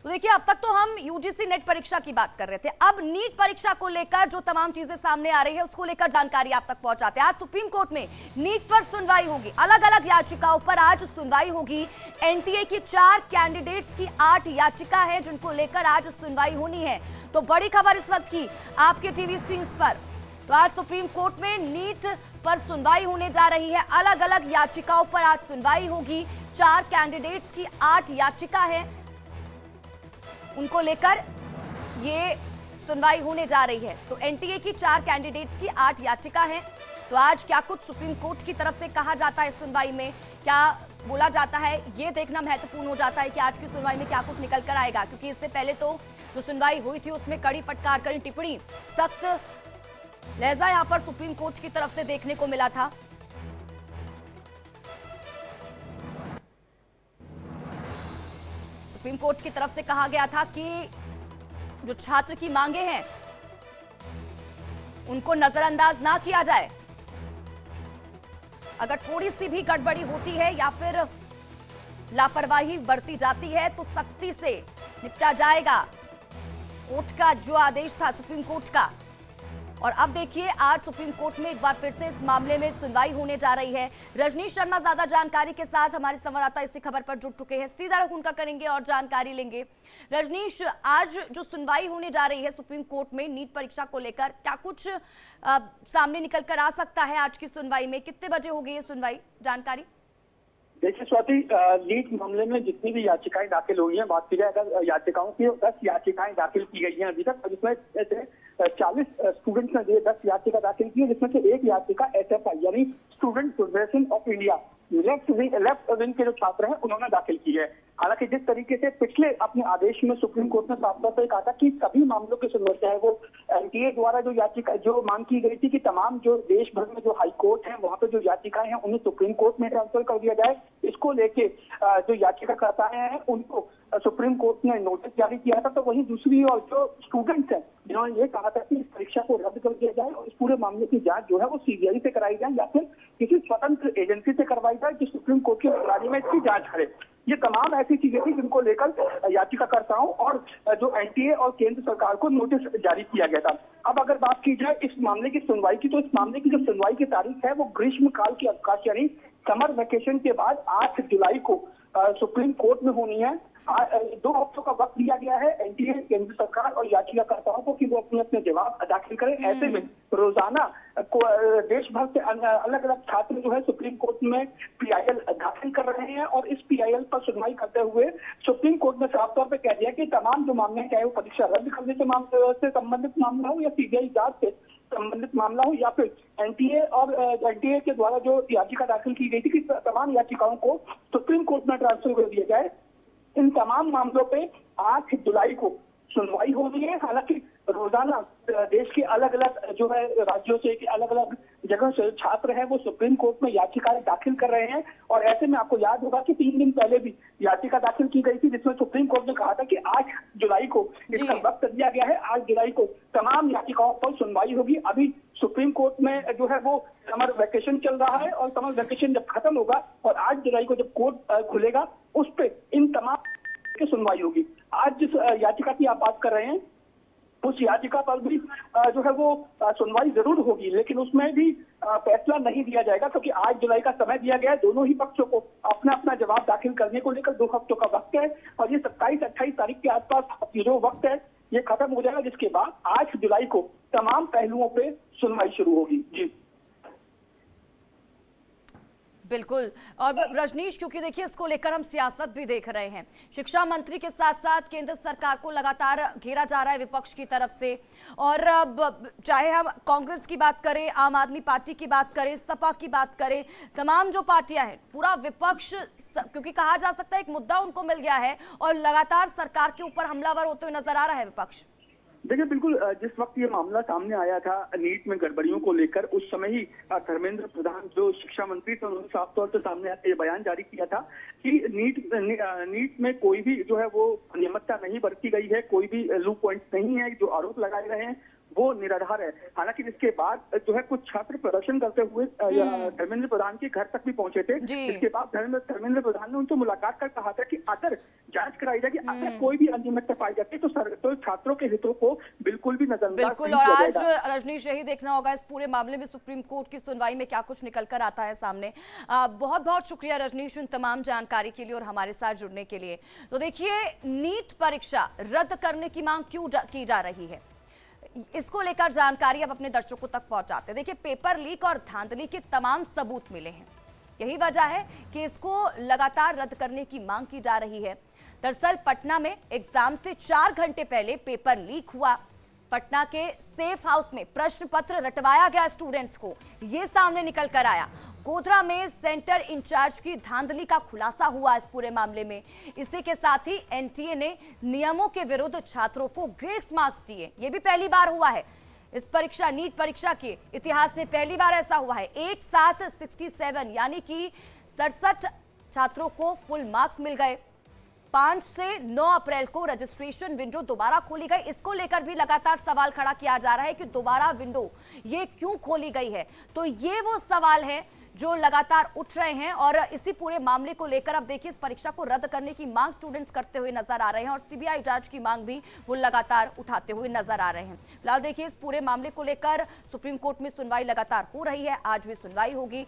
तो देखिए, अब तक तो हम यूजीसी नेट परीक्षा की बात कर रहे थे, अब नीट परीक्षा को लेकर जो तमाम चीजें सामने आ रही है उसको लेकर जानकारी आप तक पहुंचाते हैं। आज सुप्रीम कोर्ट में नीट पर सुनवाई होगी, अलग अलग याचिकाओं पर आज सुनवाई होगी। एनटीए की 4 कैंडिडेट्स की 8 याचिका है जिनको लेकर आज सुनवाई होनी है। तो बड़ी खबर इस वक्त की आपके टीवी स्क्रीन पर, तो आज सुप्रीम कोर्ट में नीट पर सुनवाई होने जा रही है। अलग अलग याचिकाओं पर आज सुनवाई होगी। 4 कैंडिडेट्स की 8 याचिका है, उनको लेकर ये सुनवाई होने जा रही है। तो एनटीए की 4 कैंडिडेट्स की 8 याचिका है। तो आज क्या कुछ सुप्रीम कोर्ट की तरफ से कहा जाता है, सुनवाई में क्या बोला जाता है, ये देखना महत्वपूर्ण हो जाता है कि आज की सुनवाई में क्या कुछ निकल कर आएगा। क्योंकि इससे पहले तो जो सुनवाई हुई थी उसमें कड़ी फटकार, कड़ी टिप्पणी, सख्त लहजा यहां पर सुप्रीम कोर्ट की तरफ से देखने को मिला था। सुप्रीम कोर्ट की तरफ से कहा गया था कि जो छात्र की मांगे हैं उनको नजरअंदाज ना किया जाए। अगर थोड़ी सी भी गड़बड़ी होती है या फिर लापरवाही बरती जाती है तो सख्ती से निपटा जाएगा। कोर्ट का जो आदेश था सुप्रीम कोर्ट का। और अब देखिए, आज सुप्रीम कोर्ट में एक बार फिर से इस मामले में सुनवाई होने जा रही है। रजनीश शर्मा ज्यादा जानकारी के साथ हमारे संवाददाता इसी खबर पर जुड़ चुके हैं, सीधा रुख उनका करेंगे और जानकारी लेंगे। रजनीश, आज जो सुनवाई होने जा रही है सुप्रीम कोर्ट में नीट परीक्षा को लेकर, क्या कुछ सामने निकल कर आ सकता है आज की सुनवाई में? कितने बजे होगी ये सुनवाई, जानकारी? देखिए स्वाति, नीट मामले में जितनी भी याचिकाएं दाखिल हुई हैं, बात की जाए अगर याचिकाओं की, 10 याचिकाएं दाखिल की गई हैं अभी तक, जिसमें 40 स्टूडेंट्स ने 10 याचिका दाखिल की है, जिसमें से एक याचिका एसएफआई यानी student federation of India left wing के जो छात्र हैं उन्होंने दाखिल की है। हालांकि जिस तरीके से पिछले अपने आदेश में सुप्रीम कोर्ट ने साफ तौर पर कहा था कि सभी मामलों की सुनवाई, चाहे वो एनटीए द्वारा जो याचिका जो मांग की गई थी कि तमाम जो देश भर में जो हाई कोर्ट है वहां पे जो याचिकाएं हैं उन्हें सुप्रीम कोर्ट में ट्रांसफर कर दिया जाए, इसको लेके जो याचिकाकर्ता हैं उनको सुप्रीम कोर्ट ने नोटिस जारी किया था। तो वहीं दूसरी ओर जो स्टूडेंट्स हैं जिन्होंने ये कहा था कि इस परीक्षा को रद्द कर दिया जाए और इस पूरे मामले की जांच जो है वो सीबीआई से कराई जाए या फिर किसी स्वतंत्र एजेंसी से करवाई जाए जो सुप्रीम कोर्ट की निगरानी में इसकी जांच करे। ये तमाम ऐसी चीजें थी जिनको लेकर याचिकाकर्ताओं और जो एनटीए और केंद्र सरकार को नोटिस जारी किया गया था। अब अगर बात की जाए इस मामले की सुनवाई की, तो इस मामले की जो सुनवाई की तारीख है वो ग्रीष्म काल की अवकाश यानी समर वेकेशन के बाद 8 जुलाई को सुप्रीम कोर्ट में होनी है। 2 हफ्तों का वक्त दिया गया है एनटीए, केंद्र सरकार और याचिकाकर्ताओं को कि वो अपने अपने जवाब दाखिल करें। ऐसे में रोजाना देश भर से अलग अलग छात्र जो है सुप्रीम कोर्ट में पीआईएल दाखिल कर रहे हैं और इस पीआईएल पर सुनवाई करते हुए सुप्रीम कोर्ट ने साफ तौर पर कह दिया कि तमाम जो मामले, चाहे वो परीक्षा रद्द करने से संबंधित मामला हो या सीबीआई जांच से संबंधित मामला हो या फिर एनटीए के द्वारा जो याचिका दाखिल की गई थी कि तमाम याचिकाओं को सुप्रीम कोर्ट में ट्रांसफर कर दिया जाए, इन तमाम मामलों पे 8 जुलाई को सुनवाई होनी है। हालांकि रोजाना देश के अलग अलग जो है राज्यों से, अलग अलग जगह से छात्र हैं वो सुप्रीम कोर्ट में याचिकाएं दाखिल कर रहे हैं। और ऐसे में आपको याद होगा कि 3 दिन पहले भी याचिका दाखिल की गई थी जिसमें सुप्रीम कोर्ट ने कहा था कि 8 जुलाई को इसका वक्त दिया गया है। 8 जुलाई को तमाम याचिकाओं पर सुनवाई होगी। अभी सुप्रीम कोर्ट में जो है वो समर वेकेशन चल रहा है और समर वेकेशन जब खत्म होगा और 8 जुलाई को जब कोर्ट खुलेगा उस पर इन तमाम की सुनवाई होगी। आज जिस याचिका की आप बात कर रहे हैं उस याचिका पर भी जो है वो सुनवाई जरूर होगी, लेकिन उसमें भी फैसला नहीं दिया जाएगा क्योंकि 8 जुलाई का समय दिया गया है दोनों ही पक्षों को अपना अपना जवाब दाखिल करने को लेकर। 2 हफ्तों का वक्त है और ये 27-28 तारीख के आसपास जो वक्त है ये खत्म हो जाएगा, जिसके बाद 8 जुलाई को तमाम पहलुओं पे सुनवाई शुरू होगी। जी बिल्कुल। और रजनीश, क्योंकि देखिए इसको लेकर हम सियासत भी देख रहे हैं, शिक्षा मंत्री के साथ साथ केंद्र सरकार को लगातार घेरा जा रहा है विपक्ष की तरफ से। और चाहे हम कांग्रेस की बात करें, आम आदमी पार्टी की बात करें, सपा की बात करें, तमाम जो पार्टियां हैं, पूरा विपक्ष, क्योंकि कहा जा सकता है एक मुद्दा उनको मिल गया है और लगातार सरकार के ऊपर हमलावर होते हुए नजर आ रहा है विपक्ष। देखिए बिल्कुल, जिस वक्त ये मामला सामने आया था नीट में गड़बड़ियों को लेकर, उस समय ही धर्मेंद्र प्रधान जो शिक्षा मंत्री थे उन्होंने साफ तौर से सामने आकर ये बयान जारी किया था कि नीट में कोई भी जो है वो नियमितता नहीं बरती गई है, कोई भी लूप पॉइंट नहीं है, जो आरोप लगाए गए हैं वो निराधार है। हालांकि इसके बाद जो है कुछ छात्र प्रदर्शन करते हुए धर्मेंद्र प्रधान के घर तक भी पहुंचे थे। इसके बाद धर्मेंद्र प्रधान ने उनसे मुलाकात कर कहा था कि अगर जांच कराई जाएगी। अगर कोई भी अनियमितता पाई जाती है तो छात्रों के हितों को बिल्कुल भी नजरअंदाज बिल्कुल। नहीं और किया आज जाएगा। रजनीश यही देखना होगा इस पूरे मामले में सुप्रीम कोर्ट की सुनवाई में क्या कुछ निकल कर आता है सामने। बहुत बहुत शुक्रिया रजनीश इन तमाम जानकारी के लिए और हमारे साथ जुड़ने के लिए। तो देखिए, नीट परीक्षा रद्द करने की मांग क्यों की जा रही है, इसको लेकर जानकारी अब अपने दर्शकों तक पहुंचाते हैं। देखिए, पेपर लीक और धांधली के तमाम सबूत मिले हैं, यही वजह है कि इसको लगातार रद्द करने की मांग की जा रही है। दरअसल पटना में एग्जाम से 4 घंटे पहले पेपर लीक हुआ। पटना के सेफ हाउस में प्रश्न पत्र रटवाया गया स्टूडेंट्स को, ये सामने निकल कर आया। गोधरा में सेंटर इंचार्ज की धांधली का खुलासा हुआ इस पूरे मामले में। इसी के साथ ही एनटीए ने नियमों के विरुद्ध छात्रों को ग्रेस मार्क्स दिए। ये भी पहली बार हुआ है इस परीक्षा, नीट परीक्षा के इतिहास में पहली बार ऐसा हुआ है। एक साथ 67 यानी कि 67 छात्रों को फुल मार्क्स मिल गए। 5 से 9 अप्रैल को रजिस्ट्रेशन विंडो दोबारा खोली गई। इसको लेकर भी लगातार सवाल खड़ा किया जा रहा है कि दोबारा विंडो ये क्यों खोली गई है। तो ये वो सवाल है जो लगातार उठ रहे हैं और इसी पूरे मामले को लेकर अब देखिए इस परीक्षा को रद्द करने की मांग स्टूडेंट्स करते हुए नजर आ रहे हैं और सीबीआई जांच की मांग भी वो लगातार उठाते हुए नजर आ रहे हैं। फिलहाल देखिए, इस पूरे मामले को लेकर सुप्रीम कोर्ट में सुनवाई लगातार हो रही है, आज भी सुनवाई होगी।